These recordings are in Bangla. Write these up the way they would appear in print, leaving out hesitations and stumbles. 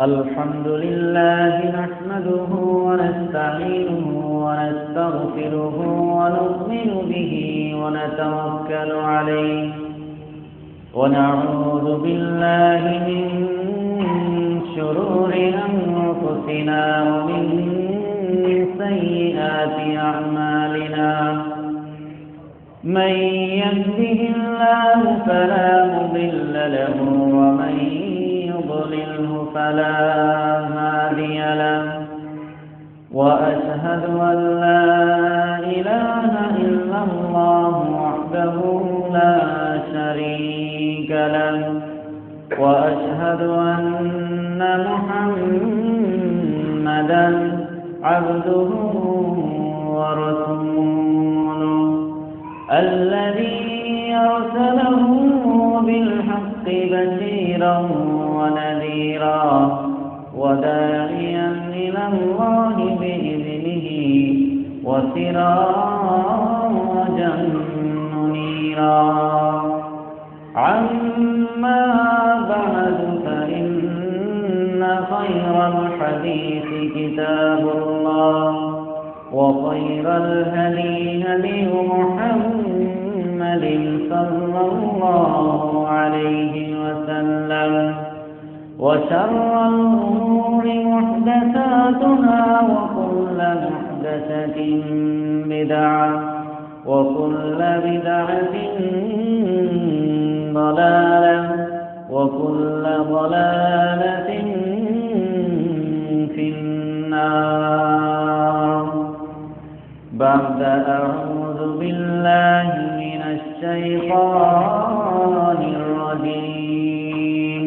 الحمد لله نحمده ونستعينه ونستغفره ونؤمن به ونتوكل عليه ونعوذ بالله من شرور أنفسنا ومن سيئات أعمالنا من يهده الله فلا مضل له ومن يضلله فلا هادي له وأشهد أن لا إله إلا الله وحده لا شريك له وأشهد أن محمدا عبده ورسوله الذي أرسله بالحق بشيرا ونذيرا وداعيا إلى الله بإذنه وسراجا منيرا عما بعد فإن خير الحديث كتاب الله وخير الهدي هدي محمد صلى الله عليه وسلم وشر الأمور محدثاتها وكل محدثة بدعة وكل بدعة ضلالة وكل ضلالة في النار بعد أعوذ بالله من الشيطان الرجيم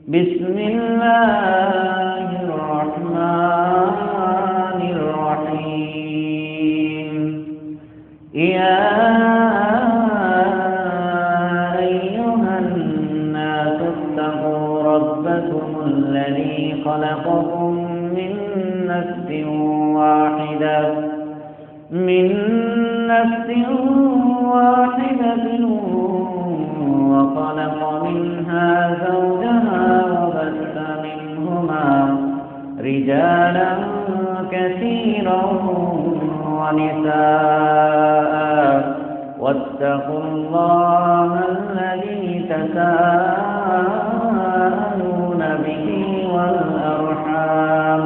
بسم الله الرحمن الرحيم يا أيها الناس اتقوا ربكم الذي خلقكم من نفس واحدة وخلق منها زوجها وبث منهما رجالا كثيرا ونساء واتقوا الله الذي تساءلون به والأرحام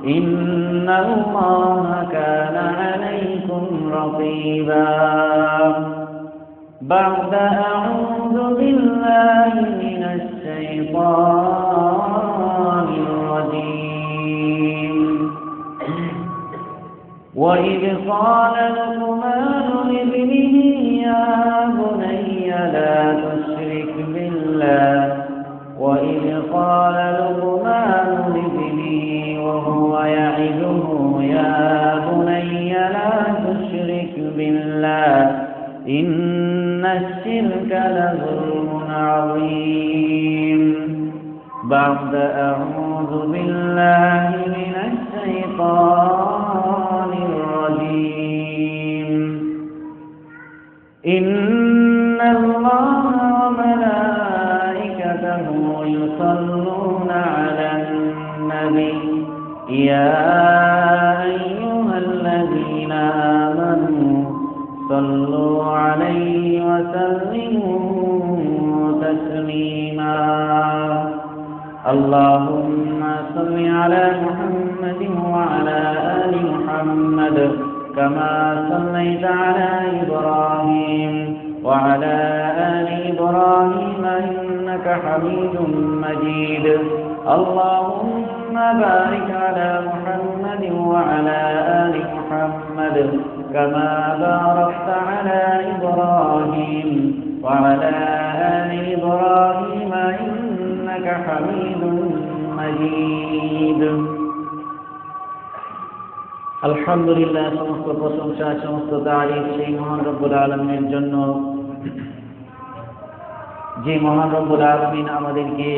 إن الله كان عليكم رقيبا بعد أعوذ بالله من الشيطان الرجيم وإذ قال لقمان لابنه يا بني لا تشرك بالله وإذ قال لقمان لابنه وهو يعظه يا بني لا تشرك بالله إن الشرك لظلم عظيم بعد أعوذ بالله من الشيطان الرجيم إن الله وملائكته يصلون على النبي يا أيها الذين آمنوا صلوا عليه وسلموا تسليما اللهم صل على محمد وعلى آل محمد كما صليت على إبراهيم وعلى آل إبراهيم إنك حميد مجيد اللهم بارك على محمد وعلى آل محمد كما باركت على إبراهيم وعلى آل إبراهيم إنك حميد مجيد الحمد لله সমস্ত প্রশংসা সমস্ত তারিফ সেই মহান রব্বুল আলামিনের জন্য যে মহান রব্বুল আলামিন আমাদেরকে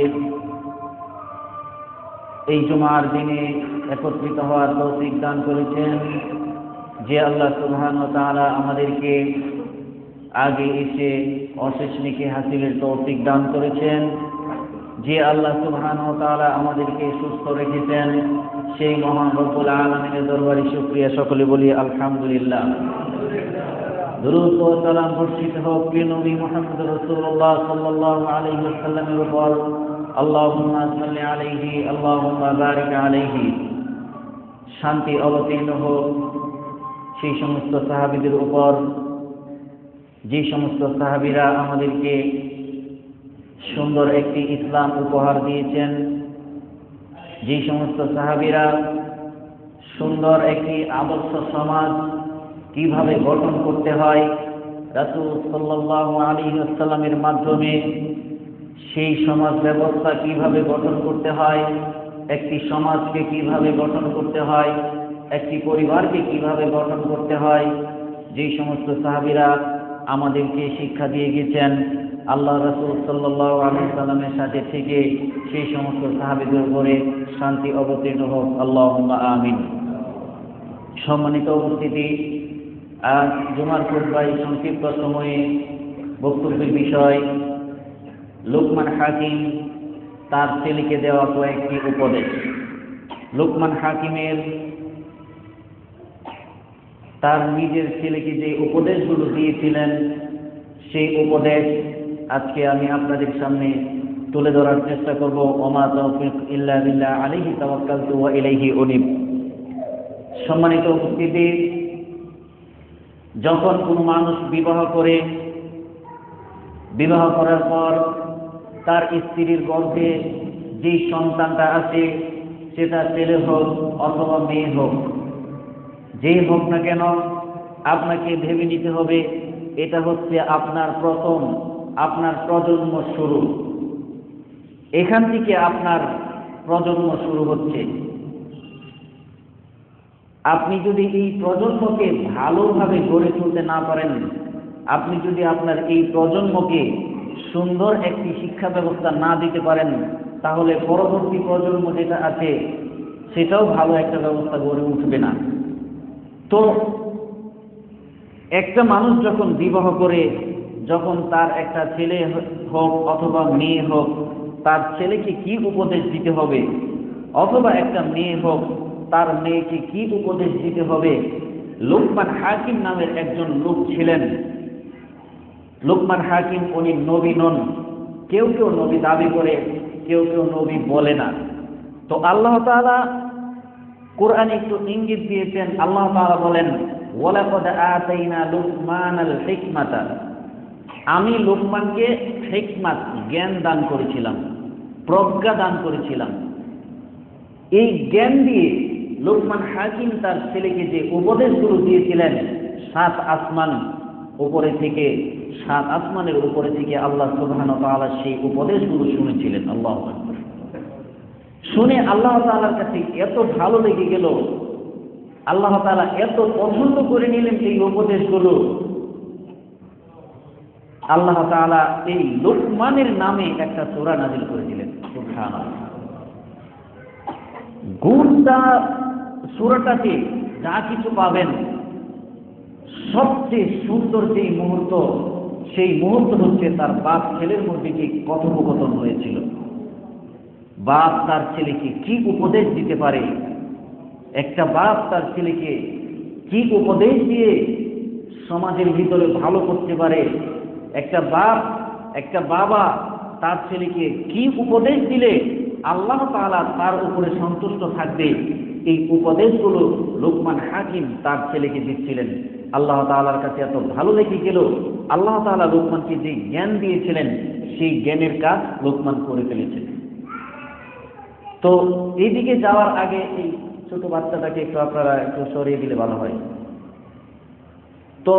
এই জুমার দিনে একত্রিত হওয়ার তৌফিক দান করেছেন, যে আল্লাহ সুবহানাহু ওয়া তাআলা আমাদেরকে আগে এসে অশেষ নেকি হাসিলের তৌফিক দান করেছেন। যে আল্লাহ সুবহানাহু ওয়া তাআলা আমাদেরকে সুস্থ রেখেছেন, সেই মহান রব্বুল আলামিনের দরবারে শুকরিয়া। সকলে বলি আলহামদুলিল্লাহ। দুরূদ ও সালাম বর্ষিত হোক প্রিয় নবী মুহাম্মদ রাসূলুল্লাহ সাল্লাল্লাহু আলাইহি ওয়াসাল্লামের উপর। আল্লাহুম্মা সাল্লি আলাইহি আল্লাহুম্মা বারিক আলাইহি। শান্তি অবতীর্ণ হোক সেই সমস্ত সাহাবীদের উপর, যে সমস্ত সাহাবীরা আমাদেরকে সুন্দর একটি ইসলাম উপহার দিয়েছেন, যে সমস্ত সাহাবীরা সুন্দর একটি আদর্শ সমাজ কিভাবে গঠন করতে হয় রাসূল সাল্লাল্লাহু আলাইহি ওয়াসাল্লামের মাধ্যমে সেই সমাজ ব্যবস্থা কিভাবে গঠন করতে হয়, একটি সমাজকে কিভাবে গঠন করতে হয়, একটি পরিবারকে কিভাবে গঠন করতে হয়, যে সমস্ত সাহাবীরা আমাদেরকে শিক্ষা দিয়ে গেছেন, আল্লাহ রাসূল সাল্লাল্লাহু আলাইহি ওয়াসাল্লামের সাথে থেকে সেই সমস্ত সাহাবীদের উপরে শান্তি অবতীর্ণ হোক। আল্লাহুম্মা আমিন। সম্মানিত উপস্থিতি, আজ জুমার খুতবায় সংক্ষিপ্ত সময়ে বক্তব্যের বিষয় লুকমান হাকিম তার ছেলেকে দেওয়া কয়েকটি উপদেশ। লুকমান হাকিমের তার নিজের ছেলেকে যে উপদেশগুলো দিয়েছিলেন, সেই উপদেশ আজকে আমি আপনাদের সামনে তুলে ধরার চেষ্টা করব। ওমা তাওফীক ইল্লা বিল্লাহ আলাইহি তাওয়াক্কালতু ওয়া ইলাইহি উনীব। সম্মানিত উপস্থিতি, যখন কোনো মানুষ বিবাহ করে, বিবাহ করার পর তার স্ত্রীর গর্ভে যে সন্তানটা আছে, সেটা ছেলে হোক অথবা মেয়ে হোক, যেই হোক না কেন, আপনাকে ভেবে নিতে হবে এটা হচ্ছে আপনার প্রথম, আপনার প্রজন্ম শুরু। এখান থেকে আপনার প্রজন্ম শুরু হচ্ছে। আপনি যদি এই প্রজন্মকে ভালোভাবে গড়ে তুলতে না পারেন, আপনি যদি আপনার এই প্রজন্মকে সুন্দর একটি শিক্ষা ব্যবস্থা না দিতে পারেন, তাহলে পরবর্তী প্রজন্ম যেটা আছে সেটাও ভালো একটা ব্যবস্থা গড়ে উঠবে না। তো একটা মানুষ যখন বিবাহ করে, যখন তার একটা ছেলে হোক অথবা মেয়ে হোক, তার ছেলেকে কি উপদেশ দিতে হবে, অথবা একটা মেয়ে হোক তার মেয়েকে কি উপদেশ দিতে হবে, লুকমান হাকিম নামের একজন লোক ছিলেন। লুকমান হাকিম উনি নবী নন, কেউ কেউ নবী দাবি করে, কেউ কেউ নবী বলে না। তো আল্লাহ তাআলা কোরআনে একটু ইঙ্গিত দিয়েছেন। আল্লাহ তাআলা বলেন, ওয়ালাকাদ আতাইনা লুকমানাল হিকমাতা, আমি লুকমানকে হিকমাত জ্ঞান দান করেছিলাম, প্রজ্ঞা দান করেছিলাম। এই জ্ঞান দিয়ে লুকমান হাকিম তার ছেলেকে যে উপদেশগুলো দিয়েছিলেন, সাত আসমানের উপরে থেকে আল্লাহ সুবহানাহু ওয়া তাআলা সেই উপদেশগুলো শুনেছিলেন। আল্লাহু আকবার। শুনে আল্লাহ তাআলার কাছে এত ভালো লেগে গেল, আল্লাহ তাআলা এত পছন্দ করে নিলেন এই উপদেশগুলো, আল্লাহ তাআলা এই লুকমানের নামে একটা সূরা নাযিল করে দিলেন। সুবহানাল্লাহ। গোটা সূরাটাতে যা কিছু পাবেন, সবচেয়ে সুন্দর যে মুহূর্ত, সেই মুহূর্ত হচ্ছে তার বাপ ছেলের মধ্যে যে কথোপকথন হয়েছিল। বাপ তার ছেলেকে কি উপদেশ দিতে পারে, একটা বাপ তার ছেলেকে কি উপদেশ দিয়ে সমাজের ভিতরে ভালো করতে পারে, একটা বাপ একটা বাবা তার ছেলেকে কি উপদেশ দিলে আল্লাহ তাআলা তার উপরে সন্তুষ্ট থাকবে, এই উপদেশগুলো লুকমান হাকিম তার ছেলেকে দিচ্ছিলেন। আল্লাহ তাআলার কাছে এত ভালো লেগে গেল, আল্লাহ তাআলা লুকমানকে যে জ্ঞান দিয়েছিলেন সেই জ্ঞানের কাজ লুকমান করে ফেলেছেন। তো এইদিকে যাওয়ার আগে এই ছোট বাচ্চাটাকে একটু আপনারা একটু সরিয়ে দিলে ভালো হয়। তো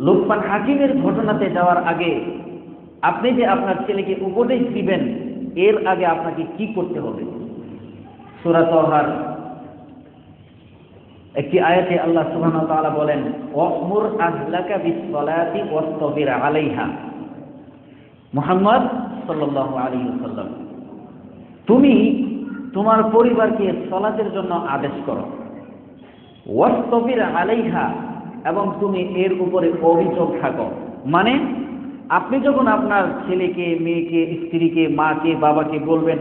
লুকমান হাকিমের ঘটনাতে যাওয়ার আগে আপনি যে আপনার ছেলেকে উপদেশ দিবেন, এর আগে আপনাকে কি করতে হবে? সূরা তাহার একটি আয়াতে আল্লাহ সুবহানাহু ওয়া তাআলা বলেন, ওয়া'মুর আহলাকা বিস-সালাতি ওয়াসতাবির আলাইহা। মুহাম্মদ সাল্লাল্লাহু আলাইহি ওয়াসাল্লাম, তুমি তোমার পরিবারকে সালাতের জন্য আদেশ করো, ওয়াসতাবির আলাইহা, এবং তুমি এর উপরে অবিচল থাকো। মানে আপনি যখন আপনার ছেলেকে, মেয়েকে, স্ত্রীকে, মাকে, বাবাকে বলবেন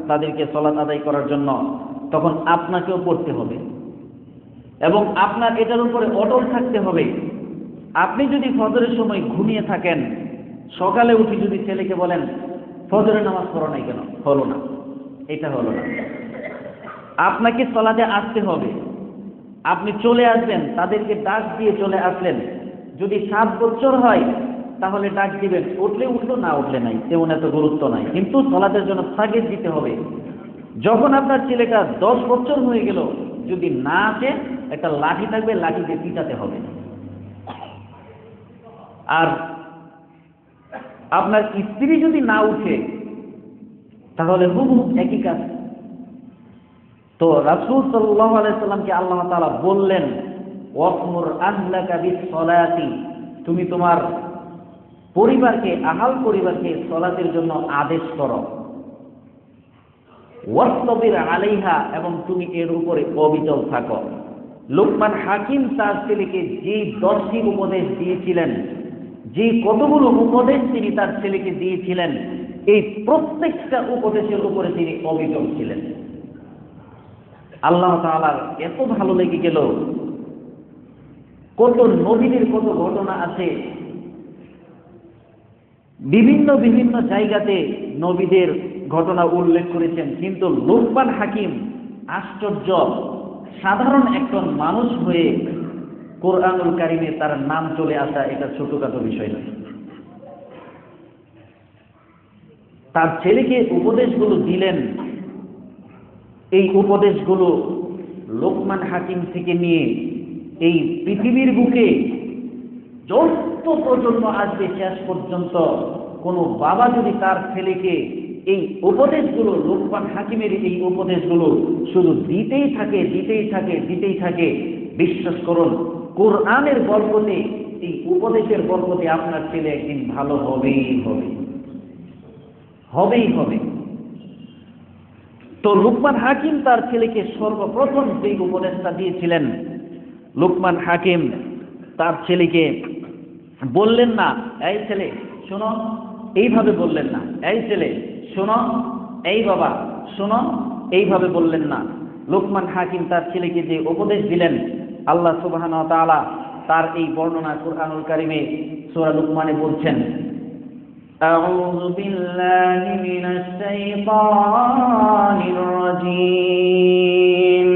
তাদেরকে সালাত আদায় করার জন্য, তখন আপনাকেও পড়তে হবে এবং আপনার এটার উপরে অটল থাকতে হবে। আপনি যদি ফজরের সময় ঘুমিয়ে থাকেন, সকালে উঠে যদি ছেলেকে বলেন ফজরের নামাজ পড়ো নাই কেন, হলো না, এটা হলো না। আপনাকে সালাতে আসতে হবে, আপনি চলে আসবেন, তাদেরকে ডাক দিয়ে চলে আসলেন। যদি 7 বছর হয় তাহলে ডাক দিবেন, উঠলে উঠলো, না উঠলে নাই, তেমন এত গুরুত্ব নাই, কিন্তু সালাতের জন্য তাগিদ দিতে হবে। যখন আপনার ছেলেটা 10 বছর হয়ে গেল, যদি না আসে, একটা লাঠি থাকবে, লাঠি দিয়ে পিটাতে হবে। আর আপনার স্ত্রী যদি না উঠে তাহলে হুবহু একই কাজ। তো রাসূল সাল্লাল্লাহু আলাইহি সাল্লামকে আল্লাহ তাআলা বললেন, ওয়াসমুর আহলাকা বিস-সালাতি, তুমি তোমার পরিবারকে, আহাল পরিবারকে সালাতের জন্য আদেশ করো। ওয়াসতাবির আলাইহা, এবং তুমি এর উপরে অবিচল থাকো। লোকমান হাকিম তার ছেলেকে যে 10টি উপদেশ দিয়েছিলেন, যে কতগুলো উপদেশ তিনি তার ছেলেকে দিয়েছিলেন, এই প্রত্যেকটা উপদেশের উপরে তিনি অবিচল ছিলেন। আল্লাহ তাআলার এত ভালো লেগে গেল। কত নবীদের কত ঘটনা আছে, বিভিন্ন বিভিন্ন জায়গাতে নবীদের ঘটনা উল্লেখ করেছেন, কিন্তু লোকমান হাকিম আশ্চর্য, সাধারণ একজন মানুষ হয়ে কোরআনুল কারিমে তার নাম চলে আসা এটা ছোটখাটো বিষয় নয়। তার ছেলেকে উপদেশগুলো দিলেন, এই উপদেশগুলো লোকমান হাকিম থেকে নিয়ে এই পৃথিবীর বুকে যত প্রজন্ম আসবে শেষ পর্যন্ত কোনো বাবা যদি তার ছেলেকে এই উপদেশগুলো, লোকমান হাকিমের এই উপদেশগুলো শুধু দিতেই থাকে, বিশ্বাস করুন কোরআনের বরকতে, এই উপদেশের বরকতে আপনার ছেলে একদিন ভালো হবেই হবে। তো লোকমান হাকিম তার ছেলেকে সর্বপ্রথম যে উপদেশটা দিয়েছিলেন, লোকমান হাকিম তার ছেলেকে বললেন না, এই ছেলে শোনো, এইভাবে বললেন না, এই ছেলে শোনো, এই বাবা শোনো, এইভাবে বললেন না। লোকমান হাকিম তার ছেলেকে যে উপদেশ দিলেন, আল্লাহ সুবহানাহু ওয়া তাআলা তার এই বর্ণনা কুরআনুল কারীমে সূরা লুকমানে বলছেন, আউযু বিল্লাহি মিনাশ শাইতানির রাজীম।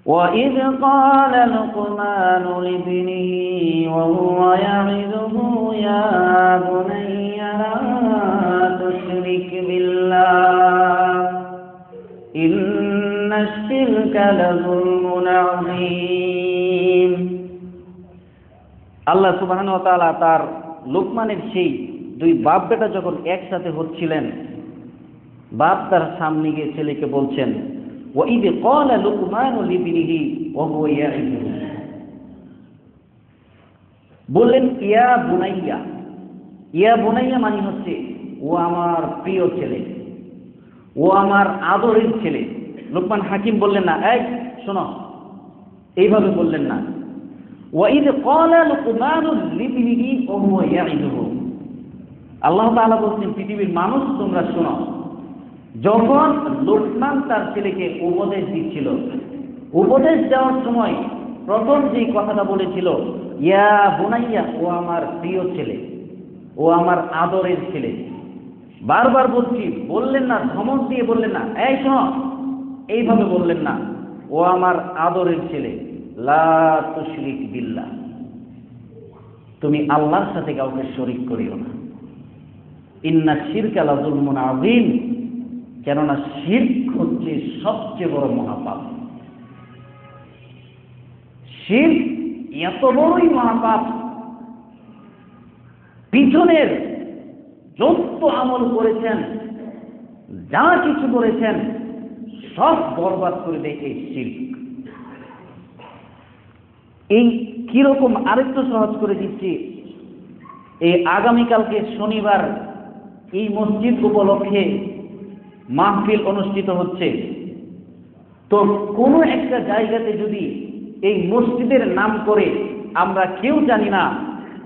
وَإِذْ قَالَ لُقْمَانُ لِابْنِهِ وَهُوَ يَعِظُهُ يَا بُنَيَّ لَا تُشْرِكْ بِاللَّهِ إِنَّ الشِّرْكَ لَظُلْمٌ عَظِيمٌ। আল্লাহ সুবহানাহু ওয়া তাআলা তার লোকমানের সেই দুই বাপ বেটা যখন একসাথে হচ্ছিলেন, বাপ তার সামনে গিয়ে ছেলেকে বলছেন, وَإِذْ قَالَ لُقْمَانُ لِابْنِهِ وَهُوَ يَعِظُهُ, বললেন ইয়া বুনাইয়া। ইয়া বুনাইয়া মানে হচ্ছে ও আমার প্রিয় ছেলে, ও আমার আদরের ছেলে। লোকমান হাকিম বললেন না, এই শোনো, এইভাবে বললেন না। وَإِذْ قَالَ لُقْمَانُ لِابْنِهِ وَهُوَ يَعِظُهُ, আল্লাহ তাআলা বলছেন পৃথিবীর মানুষ তোমরা শোনো, যখন লোকমান তার ছেলেকে উপদেশ দিচ্ছিল, উপদেশ দেওয়ার সময় প্রথম যে কথাটা বলেছিল, ইয়া বুনাইয়া, ও আমার প্রিয় ছেলে, ও আমার আদরের ছেলে। বারবার বলছি, বললেন না, ধমক দিয়ে বললেন না, এই শোনো, এইভাবে বললেন না, ও আমার আদরের ছেলে, লা তুশরিক বিল্লাহ, তুমি আল্লাহর সাথে কাউকে শরীক করিও না। ইন্না শিরকা লাযুলমুন আযীম, কেননা শিরক হচ্ছে সবচেয়ে বড় মহাপাপ। শিরক এত বড়ই মহাপাপ, পিছনের যত আমল করেছেন, যা কিছু করেছেন, সব বরবাদ করে দেয় এই শিরক। এই কিরকম আরেকটু সহজ করে দিচ্ছি, এই আগামীকালকে শনিবার এই মসজিদ উপলক্ষে মাহফিল অনুষ্ঠিত হচ্ছে। তো কোনো একটা জায়গাতে যদি এই মসজিদের নাম করে আমরা কেউ জানি না।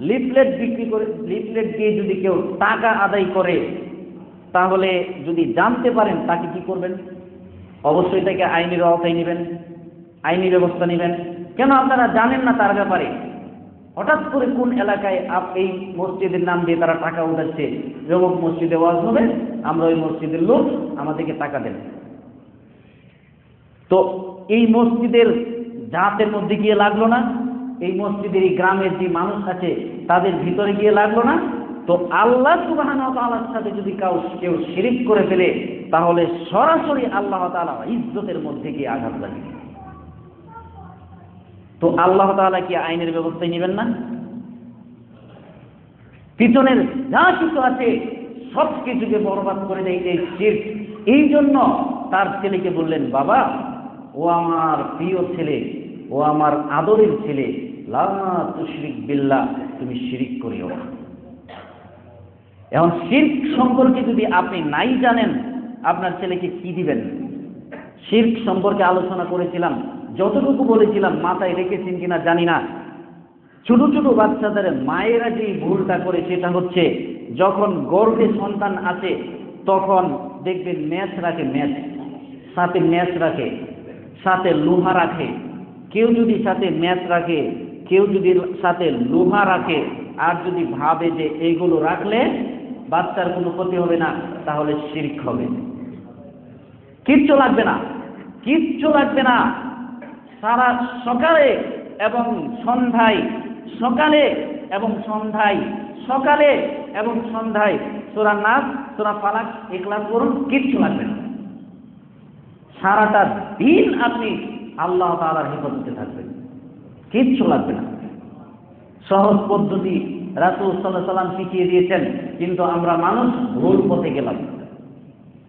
লিফলেট বিক্রি করে, লিফলেট দিয়ে যদি কেউ টাকা আদায় করে, তাহলে যদি জানতে পারেন তাকে কি করবেন? অবশ্যই তাকে আইনের আওতায় নেবেন, আইনি ব্যবস্থা নেবেন। কেন আপনারা জানেন না তার ব্যাপারে? হঠাৎ করে কোন এলাকায় এই মসজিদের নাম দিয়ে তারা টাকা উঠাচ্ছে, যেমন মসজিদে ওয়াজ হবে, আমরা ওই মসজিদের লোক, আমাদেরকে টাকা দেন। তো এই মসজিদের জাতের মধ্যে গিয়ে লাগলো না? এই মসজিদের এই গ্রামের যে মানুষ আছে তাদের ভিতরে গিয়ে লাগলো না? তো আল্লাহ সুবহানাহু ওয়া তাআলার সাথে যদি কেউ শিরিক করে ফেলে, তাহলে সরাসরি আল্লাহ তাআলা ইজ্জতের মধ্যে গিয়ে আঘাত লাগে। তো আল্লাহ তাআলা কি আইনের ব্যবস্থায় নেবেন না? পিছনের যা কিছু আছে সব কিছুকে বরবাদ করে দেয় এই শিরক। এই জন্য তার ছেলেকে বললেন, বাবা, ও আমার প্রিয় ছেলে, ও আমার আদরের ছেলে, লা তুশরিক বিল্লাহ, তুমি শিরিক করিও না। এখন শিরক সম্পর্কে যদি আপনি নাই জানেন, আপনার ছেলেকে কি দিবেন? শিরক সম্পর্কে আলোচনা করেছিলাম, যতটুকু বলেছিলাম মাথায় রেখেছেন কিনা জানি না। ছোট ছোট বাচ্চাদের মায়েরা যে ভুলটা করে সেটা হচ্ছে, যখন গর্ভে সন্তান আছে তখন দেখবেন ম্যাচ রাখে, ম্যাচ সাথে ম্যাচ রাখে, সাথে লোহা রাখে। কেউ যদি সাথে ম্যাচ রাখে, কেউ যদি সাথে লোহা রাখে, আর যদি ভাবে যে এইগুলো রাখলে বাচ্চার কোনো ক্ষতি হবে না, তাহলে শিরক হবে। কিচ্ছু লাগবে না, কিচ্ছু লাগবে না। সারা সকালে এবং সন্ধ্যায়, সকালে এবং সন্ধ্যায়, সকালে এবং সন্ধ্যায় সূরা নাস, সূরা ফালাক, ইখলাস করুন, কিচ্ছু লাগবে না। সারাটা দিন আপনি আল্লাহ তাআলার হেফাজতে থাকবেন, কিচ্ছু লাগবে না। সহজ পদ্ধতি রাসূল সাল্লাল্লাহু আলাইহি ওয়াসাল্লাম শিখিয়ে দিয়েছেন, কিন্তু আমরা মানুষ ভুল পথে গেলাম।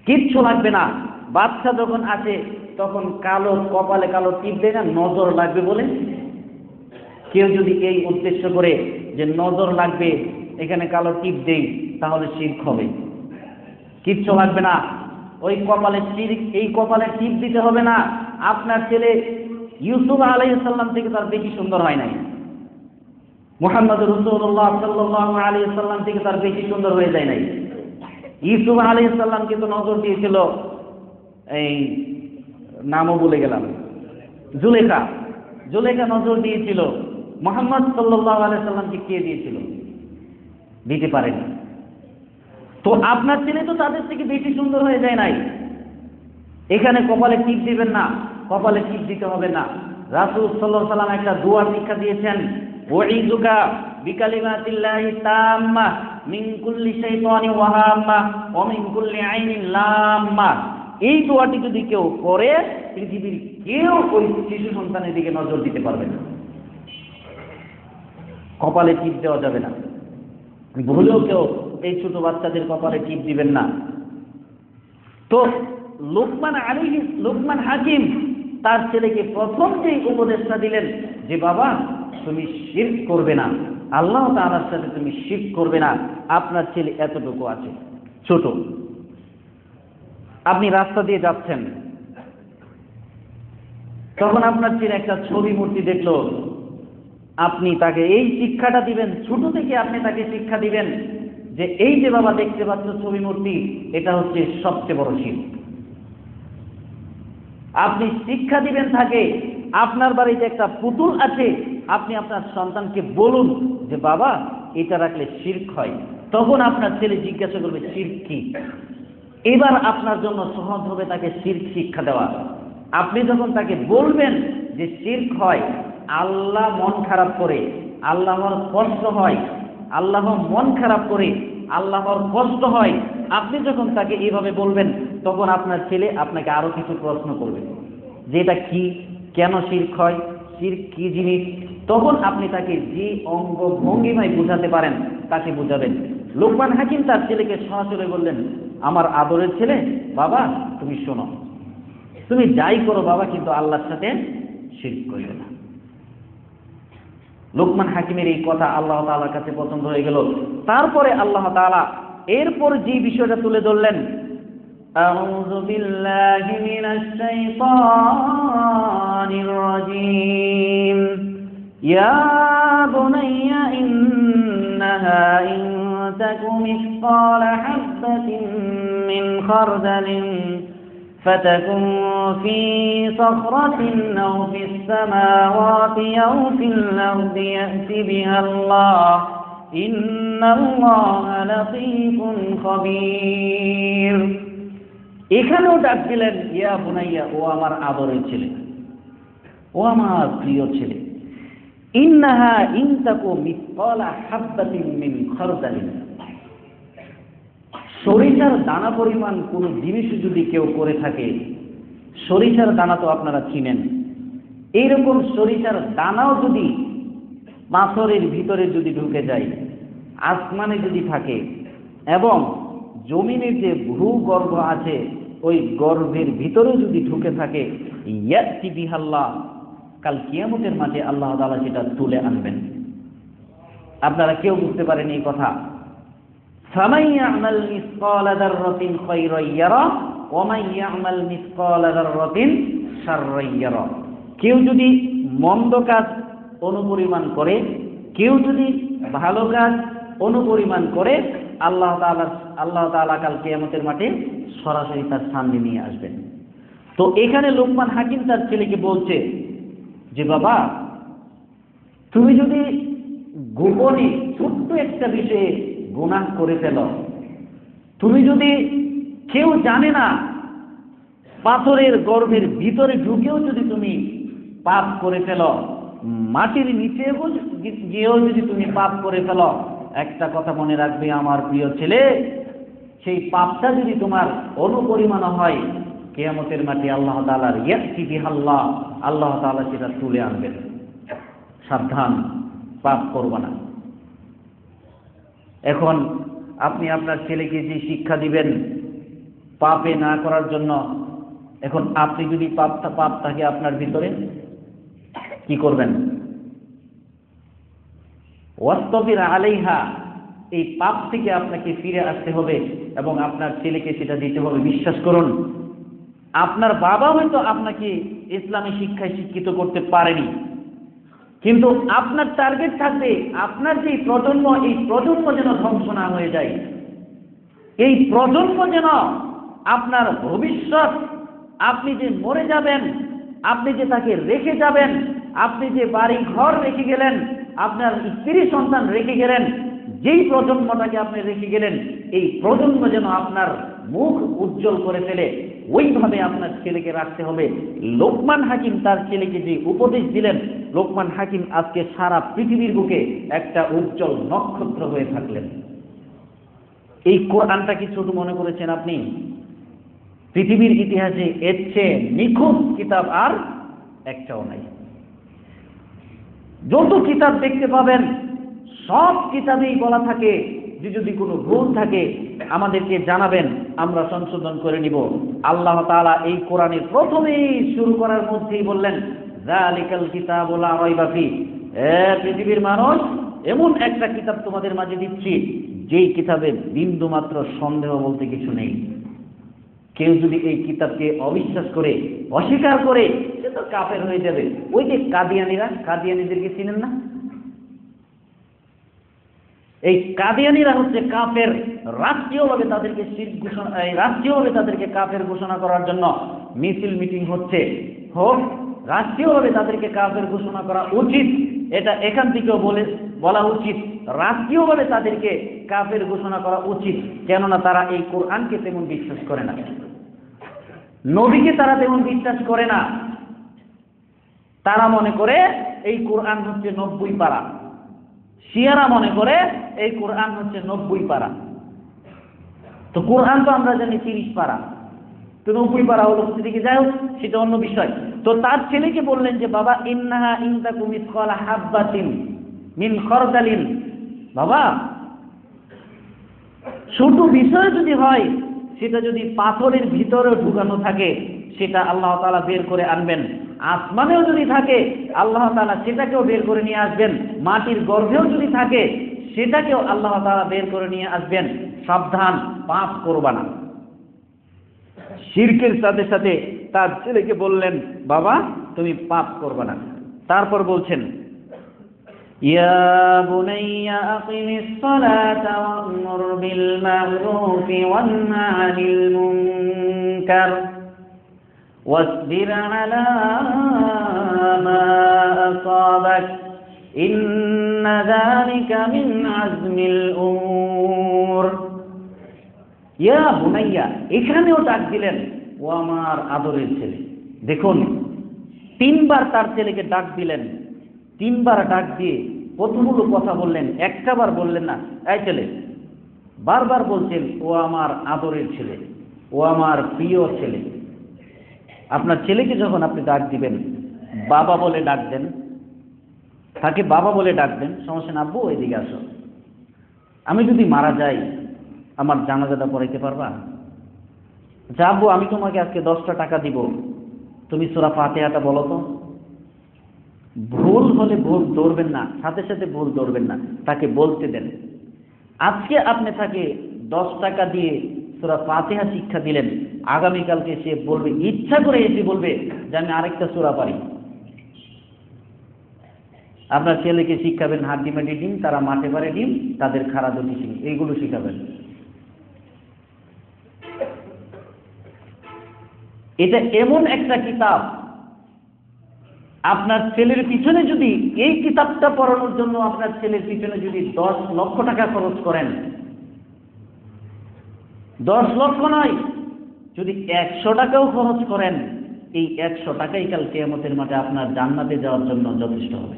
কিচ্ছু লাগবে না। বাচ্চা যখন আছে তখন কালো কপালে কালো টিপ দেয় না, নজর লাগবে বলে? কেউ যদি এই উদ্দেশ্য করে যে নজর লাগবে, এখানে কালো টিপ দেই, তাহলে শিরক হবে। কিচ্ছু লাগবে না। ওই কপালে শিরক, এই কপালে টিপ দিতে হবে না। আপনার ছেলে ইউসুফ আলাইহিস সালাম থেকে তার বেশি সুন্দর হয় নাই, মুহাম্মদ রাসূলুল্লাহ সাল্লাল্লাহু আলাইহি সাল্লাম থেকে তার বেশি সুন্দর হয়ে যায় নাই। ইউসুফ আলাইহিস সালামকে তো নজর দিয়েছিল, এই নামও বলে গেলাম, জুলেখা। জুলেখা নজর দিয়েছিল। মুহাম্মদ সাল্লাল্লাহু আলাইহি সাল্লামকে কে দিয়েছিল? দিতে পারেনি। তো আপনার ছেলে তো তাদের থেকে বেশি সুন্দর হয়ে যায় নাই। এখানে কপালে টিপ দিবেন না, কপালে টিপ দিতে হবে না। রাসূল সাল্লাল্লাহু আলাইহি সাল্লাম একটা দোয়া শিক্ষা দিয়েছেন, ওয়াইযুকা বিকালিমাতিল্লাহি তাম্মা মিন কুল্লি শাইতানিন ওয়া হাম্মা ওয়া মিন কুল্লি আইনিন লাম্মা। এই দোয়াটি যদি কেউ করে, পৃথিবীর কেউ ওই শিশু সন্তানের দিকে নজর দিতে পারবে না। কপালে টিপ দেওয়া যাবে না। ভুলেও কেউ এই ছোট বাচ্চাদের কপালে টিপ দিবেন না। তো লুকমান হাকিম তার ছেলেকে প্রথম যে উপদেশটা দিলেন যে, বাবা, তুমি শিরক করবে না, আল্লাহ তাআলার সাথে তুমি শিরক করবে না। আপনার ছেলে এতটুকু আছে, ছোট। আপনি রাস্তা দিয়ে যাচ্ছেন, তখন আপনার ছেলে একটা ছবি মূর্তি দেখলো, আপনি তাকে এই শিক্ষাটা দিবেন, ছোট থেকে আপনি তাকে শিক্ষা দিবেন যে এই যে বাবা দেখতে পাচ্ছ ছবি মূর্তি, এটা হচ্ছে সবচেয়ে বড় শিরক। আপনি শিক্ষা দিবেন তাকে, আপনার বাড়িতে একটা পুতুল আছে, আপনি আপনার সন্তানকে বলুন যে বাবা, এটা রাখলে শিরক হয়। তখন আপনার ছেলে জিজ্ঞাসা করবে শিরক কি। এবার আপনার জন্য সহজ হবে তাকে শিরক শিক্ষা দেওয়া। আপনি যখন তাকে বলবেন যে শিরক হয়, আল্লাহ মন খারাপ করে, আল্লাহর কষ্ট হয়, আল্লাহ মন খারাপ করে, আল্লাহর কষ্ট হয়, আপনি যখন তাকে এইভাবে বলবেন, তখন আপনার ছেলে আপনাকে আরো কিছু প্রশ্ন করবে যে এটা কি, কেন শিরক হয়, শিরক কি জিনিস। তখন আপনি তাকে যে অঙ্গ ভঙ্গিমায় বোঝাতে পারেন তাকে বোঝাবেন। লোকমান হাকিম তার ছেলেকে সরাসরি বললেন, আমার আদরের ছেলে, বাবা, তুমি শোনো, তুমি যাই করো বাবা, কিন্তু আল্লাহর সাথে শিরক করিও না। লোকমান হাকিমের এই কথা আল্লাহ তাআলার কাছে পছন্দ হয়ে গেল। তারপরে আল্লাহ তাআলা এরপর যে বিষয়টা তুলে ধরলেন, আউযু বিল্লাহি মিনাশ শাইতানির রাজীম, ইয়া بني إنها إن تك مثقال حبة من خردل فتكن في صخرة أو في السماوات أو في الأرض يأت بها الله إن الله لطيف خبير এখানেও ডাক দিলেন ইয়া বুনাইয়া, ও আমার আদরের ছেলে, ও আমার প্রিয় ছেলে। ইন্নাহা ইন তাকু মিসকালা হাববাতিন মিন খারদালিন, সরিষার দানা পরিমাণ কোন জিনিস যদি কেউ করে থাকে, সরিষার দানা তো আপনারা চিনেন, এইরকম সরিষার দানাও যদি পাথরের ভিতরে যদি ঢুকে যায়, আসমানে যদি থাকে এবং জমিনের যে ভূগর্ভ আছে ওই গর্ভের ভিতরে যদি ঢুকে থাকে, ইয়াতি বিহাল্লাহ, কাল কিয়ামতের মাঠে আল্লাহ তাআলা সেটা তুলে আনবেন। আপনারা কেউ বুঝতে পারেন এই কথা। ফামান ইয়ামাল মিসকালা যাররাতিন খায়রান ইয়ারা ওয়া মান ইয়ামাল মিসকালা যাররাতিন শাররান ইয়ারা, কেউ যদি মন্দ কাজ অনুপরিমাণ করে, কেউ যদি ভালো কাজ অনুপরিমাণ করে, আল্লাহ তাআলা কাল কিয়ামতের মাঠে সরাসরি তার সামনে নিয়ে আসবেন। তো এখানে লোকমান হাকিম তার ছেলেকে বলছে যে বাবা, তুমি যদি গোপনে ছোট্ট একটা বিষয়ে গুনাহ করে ফেলো, তুমি যদি কেউ জানে না পাথরের গর্ভের ভিতরে ঢুকেও যদি তুমি পাপ করে ফেলো, মাটির নিচে গিয়েও যদি তুমি পাপ করে ফেলো, একটা কথা মনে রাখবে আমার প্রিয় ছেলে, সেই পাপটা যদি তোমার অনুপরিমাণ হয়, কিয়ামতের মাঠে আল্লাহ তাআলার ইয়াতি বিহাল্লাহ, আল্লাহ তাআলা সেটা তুলে আনবেন। সাবধান, পাপ করবা না। এখন আপনি আপনার ছেলেকে যে শিক্ষা দিবেন পাপে না করার জন্য, এখন আপনি যদি পাপ থাকে আপনার ভিতরে, কি করবেন? ওয়াস্তাবির আলাইহা, এই পাপ থেকে আপনাকে ফিরে আসতে হবে এবং আপনার ছেলেকে সেটা দিতে হবে। বিশ্বাস করুন, আপনার বাবা হয়তো আপনাকে ইসলামী শিক্ষায় শিক্ষিত করতে পারেনি, কিন্তু আপনার টার্গেট থাকবে আপনার যে প্রজন্ম, এই প্রজন্ম যেন ধ্বংস না হয়ে যায়, এই প্রজন্ম যেন আপনার ভবিষ্যৎ, আপনি যে মরে যাবেন, আপনি যে তাকে রেখে যাবেন, আপনি যে বাড়ি ঘর রেখে গেলেন, আপনার স্ত্রী সন্তান রেখে গেলেন, যেই প্রজন্মটাকে আপনি রেখে গেলেন, এই প্রজন্ম যেন আপনার মুখ উজ্জ্বল করে ফেলে, ওইভাবে আপনার ছেলেকে রাখতে হবে। লোকমান হাকিম তার ছেলেকে যে উপদেশ দিলেন, লোকমান হাকিম আজকে সারা পৃথিবীর বুকে একটা উজ্জ্বল নক্ষত্র হয়ে থাকলেন। এই কোরআনটা কি ছোট মনে করেছেন আপনি? পৃথিবীর ইতিহাসে এর চেয়ে নিখুঁত কিতাব আর একটাও নাই। যত কিতাব দেখতে পাবেন সব কিতাবেই বলা থাকে যে যদি কোনো ভুল থাকে আমাদেরকে জানাবেন, আমরা সংশোধন করে নিব। আল্লাহ তাআলা এই কোরআনের প্রথমেই শুরু করার মধ্যেই বললেন, যালিকাল কিতাবু লা রাইবা ফি, পৃথিবীর মানুষ, এমন একটা কিতাব তোমাদের মাঝে দিচ্ছি যেই কিতাবে বিন্দু মাত্র সন্দেহ বলতে কিছু নেই। কেউ যদি এই কিতাবকে অবিশ্বাস করে, অস্বীকার করে, সে তো কাফের হয়ে যাবে। ওই যে কাদিয়ানীরা, কাদিয়ানীদেরকে চিনেন না? এই কাদিয়ানীরা হচ্ছে কাফের। রাষ্ট্রীয়ভাবে তাদেরকে রাষ্ট্রীয়ভাবে তাদেরকে কাফের ঘোষণা করার জন্য মিছিল মিটিং হচ্ছে। হোক, রাষ্ট্রীয়ভাবে তাদেরকে কাফের ঘোষণা করা উচিত, এটা এখান থেকেও বলা উচিত। রাষ্ট্রীয়ভাবে তাদেরকে কাফের ঘোষণা করা উচিত, কেননা তারা এই কোরআনকে তেমন বিশ্বাস করে না, নবীকে তারা তেমন বিশ্বাস করে না। তারা মনে করে এই কোরআন হচ্ছে 90 পারা, শিয়ারা মনে করে এই কোরআন হচ্ছে 90 পারা। তো কোরআন তো আমরা জানি 30 পারা, তো 90 পারা হলো দিকে, যাই হোক সেটা অন্য বিষয়। তো তার ছেলেকে বললেন যে বাবা, ইন্নাহা ইন তাকু মিসকালা হাববাতিন মিন খারদালিন, বাবা ছোট বিষয় যদি হয়, সেটা যদি পাথরের ভিতরে ঢুকানো থাকে, সেটা আল্লাহ তাআলা বের করে আনবেন। আসমানেও যদি থাকে, আল্লাহ তাআলা সেটাকেও বের করে নিয়ে আসবেন। মাটির গর্ভেও যদি থাকে, সেটাকেও আল্লাহ তাআলা বের করে নিয়ে আসবেন। সাবধান, পাপ করবা না। শিরকের সাথে সাথে তার ছেলেকে বললেন, বাবা তুমি পাপ করবা না। তারপর বলছেন, ইয়া বুনাইয়া আকিমিস সালাতা ওয়া'মুর বিল মা'রুফি ওয়ানহা 'আনিল মুনকার ওয়াসবির 'আলা মা আসাবাক ইন্না যালিকা মিন আজমিল উমুর। ইয়া বুনাইয়া, এখানেও ডাক দিলেন, ও আমার আদরের ছেলে। দেখুন, তিনবার তার ছেলেকে ডাক দিলেন, তিনবার ডাক দিয়ে কতগুলো কথা বললেন, একটাবার বললেন না। এই ছেলে, বারবার বলছেন, ও আমার আদরের ছেলে, ও আমার প্রিয় ছেলে। আপনার ছেলেকে যখন আপনি ডাক দিবেন, বাবা বলে ডাক দেন, তাকে বাবা বলে ডাক দেন। সমস্যা না, আব্বু এদিকে আসো, আমি যদি মারা যাই আমার জানাজাটা পড়াইতে পারবা? আচ্ছা আব্বু, আমি তোমাকে আজকে 10টা টাকা দিব, তুমি সূরা ফাতিহাটা বলো তো। ভুল হলে ভুল ধরবেন না, সাথে সাথে ভুল ধরবেন না, তাকে বলতে দেন। আজকে আপনি তাকে 10 টাকা দিয়ে সূরা ফাতিহা শিক্ষা দিলেন, আগামীকালকে সে বলবে, ইচ্ছা করে এসে বলবে যে আমি আরেকটা সূরা পারি। আপনার ছেলেকে শিখাবেন হাড্ডি মাটি ডিম, তারা মাঠে পারে ডিম, তাদের খাড়া দুটি ডিম, এইগুলো শিখাবেন। এটা এমন একটা কিতাব, আপনার ছেলের পিছনে যদি এই কিতাবটা পড়ানোর জন্য আপনার ছেলের পিছনে যদি 10 লক্ষ টাকা খরচ করেন, 10 লক্ষ নয়, যদি 100 টাকাও খরচ করেন, এই 100 টাকাই কাল কিয়ামতের মাঠে আপনার জান্নাতে যাওয়ার জন্য যথেষ্ট হবে।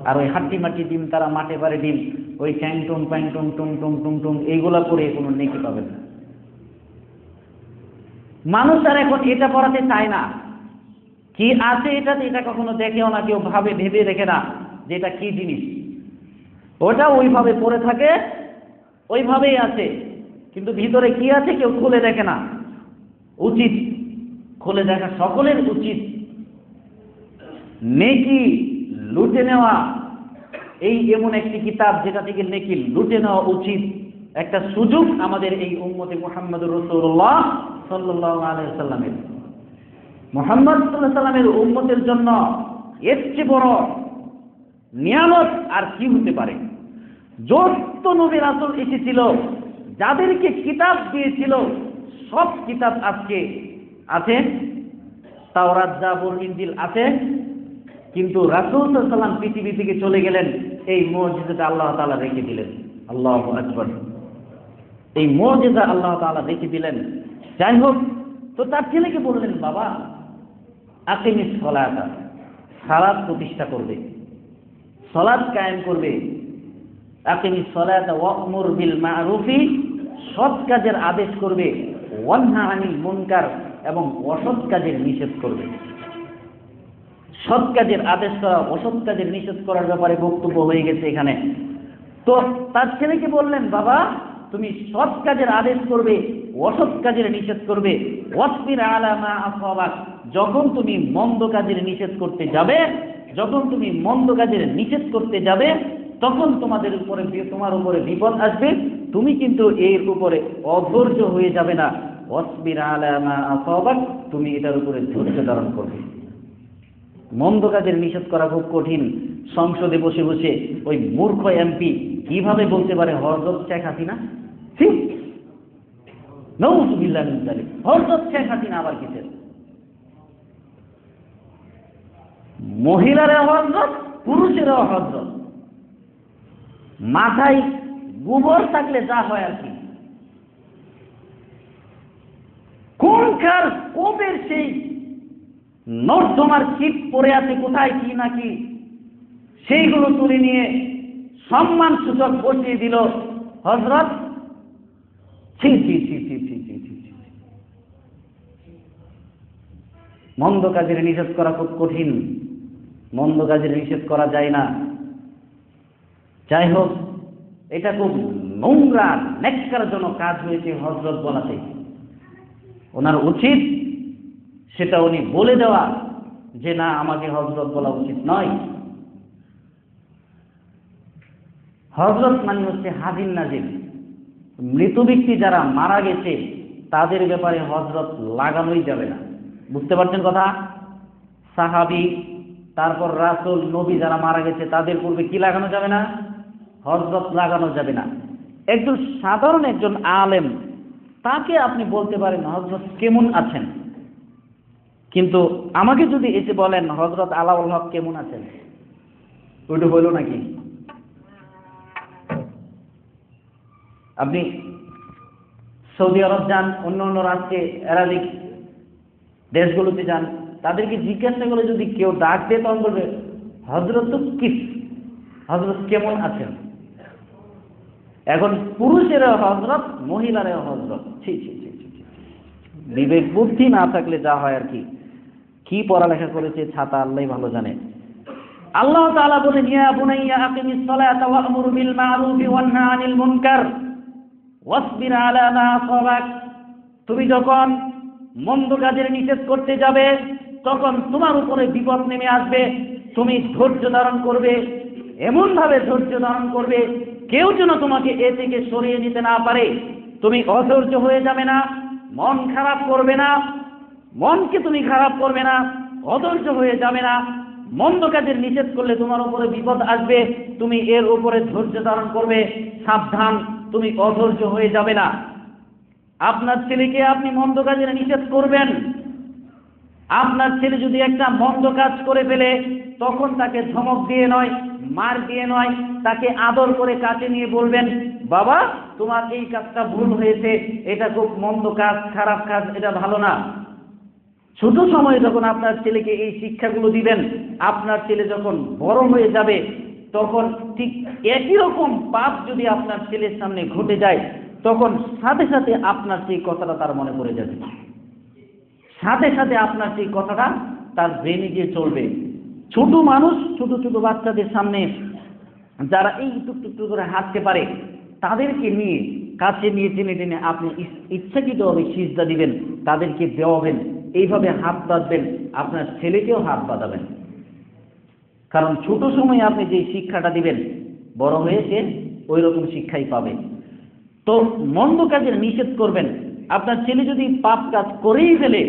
আর ওই হাড্ডি মাটি ডিম, তারা মাঠে পারে ডিম, ওই ট্যাং টুং প্যাং টুং টুং টুং টুং টুং এইগুলা করে কোনো নেকি পাবেন না। মানুষ আর এখন এটা পড়াতে চায় না। কি আছে এটাতে, এটা কখনো দেখেও না, কেউ ভেবে দেখে না যে এটা কি জিনিস। ওটা ওইভাবে পড়ে থাকে, ওইভাবেই আছে, কিন্তু ভিতরে কি আছে কেউ খুলে দেখে না। উচিত খুলে দেখা সকলের উচিত। নেকি লুটে নেওয়া এই এমন একটি কিতাব যেটা থেকে নেকি লুটে নেওয়া উচিত, একটা সুযোগ আমাদের এই উম্মতে মুহাম্মদুর রাসূলুল্লাহ সাল্লাল্লাহু আলাইহি ওয়াসাল্লামের, মুহাম্মদ সাল্লাল্লাহু আলাইহি ওয়াসাল্লামের উম্মতের জন্য এর চেয়ে বড় নিয়ামত আর কি হতে পারে। যত নবী রাসূল এসেছিল, যাদেরকে কিতাব দিয়েছিল, সব কিতাব আজকে আছে, তাওরাত, জাবুর, ইনজিল আছে, কিন্তু রাসূল সাল্লাল্লাহু আলাইহি ওয়াসাল্লাম পৃথিবী থেকে চলে গেলেন, এই মুজিজাটা আল্লাহ তাআলা রেখে দিলেন। আল্লাহু আকবার। এই মুজিজা আল্লাহ তাআলা রেখে দিলেন। যাই হোক, তো তার ছেলেকে বললেন, বাবা আকিমিস সালাতা, সালাত প্রতিষ্ঠা করবে, সালাত কায়েম করবে। আকিমিস সালাতা ওয়া'মুর বিল মা'রুফি, সৎ কাজের আদেশ করবে, ওয়ানহা আনিল মুনকার, এবং অসৎ কাজের নিষেধ করবে। সৎ কাজের আদেশ করা, অসৎ কাজের নিষেধ করার ব্যাপারে বক্তব্য হয়ে গেছে এখানে। তো তার ছেলেকে বললেন, বাবা তুমি সৎ কাজের আদেশ করবে, অসৎ কাজের নিষেধ করবে। ওয়াসবির আলা মা আসাবাক, যখন তুমি মন্দ কাজের নিষেধ করতে যাবে, যখন তুমি মন্দ কাজের নিষেধ করতে যাবে, তখন তোমার উপরে বিপদ আসবে, তুমি কিন্তু এর উপরে অধৈর্য হয়ে যাবে না। ওয়াসবির আলা মা আসাবাক, তুমি এটার উপরে ধৈর্য ধারণ করবে। মন্দ কাজের নিষেধ করা খুব কঠিন। সংসদে বসে বসে ওই মূর্খ এমপি কিভাবে বলতে পারে হযরত শেখ হাসিনা? ঠিক, নাউযুবিল্লাহ মিন যালিক। হযরত শেখ হাসিনা আবার কিসের? মহিলারা হযরত, পুরুষেরাও হযরত। মাথায় গোবর থাকলে যা হয় আর কি। কোনকার কোপের সেই নর্দমার ছিট পড়ে আছে কোথায় কি নাকি, সেইগুলো তুলে নিয়ে সম্মান সূচক বসিয়ে দিল হযরত। ছি ছি ছি ছি ছি ছি ছি। মন্দ কাজের নিষেধ করা খুব কঠিন, মন্দ কাজের নিষেধ করা যায় না। যাই হোক, এটা খুব নোংরা ন্যাক্কারজনক কাজ হয়েছে হযরত বলাতে। ওনার উচিত সেটা উনি বলে দেওয়া যে না, আমাকে হযরত বলা উচিত নয়। হযরত মানে হচ্ছে হাজির নাজির। মৃত ব্যক্তি যারা মারা গেছে তাদের ব্যাপারে হযরত লাগানোই যাবে না। বুঝতে পারছেন কথা? সাহাবী, তারপর রাসূল নবী যারা মারা গেছে তাদের পূর্বে কি লাগানো যাবে না? হযরত লাগানো যাবে না। একজন সাধারণ একজন আলেম, তাকে আপনি বলতে পারেন হযরত কেমন আছেন, কিন্তু আমাকে যদি এসে বলেন হযরত আলাউল হক কেমন আছেন, ওইটা হইল নাকি? আপনি সৌদি আরব যান, অন্য অন্য রাষ্ট্রে, আরবিক দেশগুলোতে যান, তাদেরকে জিজ্ঞাসা করে যদি কেউ ডাক দেয় তখন বলবে হযরত কিস, হযরত কেমন আছেন। এখন পুরুষেরও হযরত, মহিলারও হযরত। ছি ছি ছি ছি ছি। বিবেক বুদ্ধি না থাকলে যা হয় আর কি। কি পড়ালেখা করেছে ছাতা আল্লাহই ভালো জানে। আল্লাহ তাআলা বলেন ইয়া বুনাইয়া আকিমিস সালাতা ওয়া'মুর বিল মা'রুফি ওয়ান নাহি আনিল মুনকার ওয়াসবির আলা মা আসাবাক। তুমি যখন মন্দ কাজের নিষেধ করতে যাবে তখন তোমার উপরে বিপদ নেমে আসবে, তুমি ধৈর্য ধারণ করবে, এমন ভাবে ধৈর্য ধারণ করবে কেউ যেন তোমাকে এ থেকে সরিয়ে নিতে না পারে। তুমি অধৈর্য হয়ে যাবে না, মন খারাপ করবে না, মনকে তুমি খারাপ করবে না, অধৈর্য হয়ে যাবে না। মন্দ কাজের নিষেধ করলে তোমার উপরে বিপদ আসবে, তুমি এর উপরে ধৈর্য ধারণ করবে। সাবধান, তুমি অধৈর্য হয়ে যাবে না। আপনার ছেলেকে আপনি মন্দ কাজের নিষেধ করবেন, আপনার ছেলে যদি একটা মন্দ কাজ করে ফেলে তখন তাকে ধমক দিয়ে নয়, মার দিয়ে নয়, তাকে আদর করে কাছে নিয়ে বলবেন বাবা তোমার এই কাজটা ভুল হয়েছে, এটা খুব মন্দ কাজ, খারাপ কাজ, এটা ভালো না। ছোট সময়ে যখন আপনার ছেলেকে এই শিক্ষাগুলো দিবেন, আপনার ছেলে যখন বড় হয়ে যাবে তখন ঠিক একই রকম পাপ যদি আপনার ছেলের সামনে ঘটে যায় তখন সাথে সাথে আপনার সেই কথাটা তার মনে পড়ে যাবে, সাথে সাথে আপনার সেই কথাটা তার ব্রেনে গিয়ে চলবে। ছোট মানুষ, ছোট ছোট বাচ্চাদের সামনে যারা এই টুকটুক করে হাঁটতে পারে তাদেরকে নিয়ে কাছে নিয়ে টেনে টেনে আপনি ইচ্ছাকৃতভাবে সিজদা দিবেন, তাদেরকে দেওয়াবেন, এইভাবে হাত বাঁধবেন, আপনার ছেলেকেও হাত বাঁধাবেন। কারণ ছোট সময়ে আপনি যে শিক্ষাটা দিবেন বড় হয়ে সে ওই রকম শিক্ষাই পাবে। তো মন্দ কাজের নিষেধ করবেন। আপনার ছেলে যদি পাপ কাজ করেই ফেলে,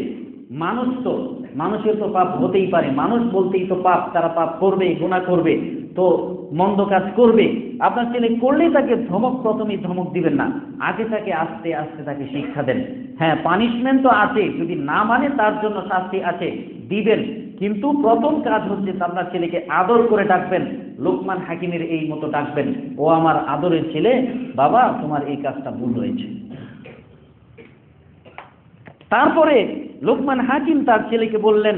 মানুষের তো পাপ হতেই পারে, মানুষ বলতেই তো পাপ, তারা পাপ করবে, গুনাহ করবে, তো মন্দ কাজ করবে। আপনার ছেলে করলেই তাকে প্রথমেই ধমক দিবেন না, আগে তাকে আস্তে আস্তে তাকে শিক্ষা দেন। হ্যাঁ, পানিশমেন্ট তো আছে, যদি না মানে তার জন্য শাস্তি আছে, দিবেন। কিন্তু প্রথম কাজ হচ্ছে আপনার ছেলেকে আদর করে ডাকবেন, লোকমান হাকিমের এই মতো ডাকবেন, ও আমার আদরের ছেলে, বাবা তোমার এই কাজটা ভুল হয়েছে। তারপরে লোকমান হাকিম তার ছেলেকে বললেন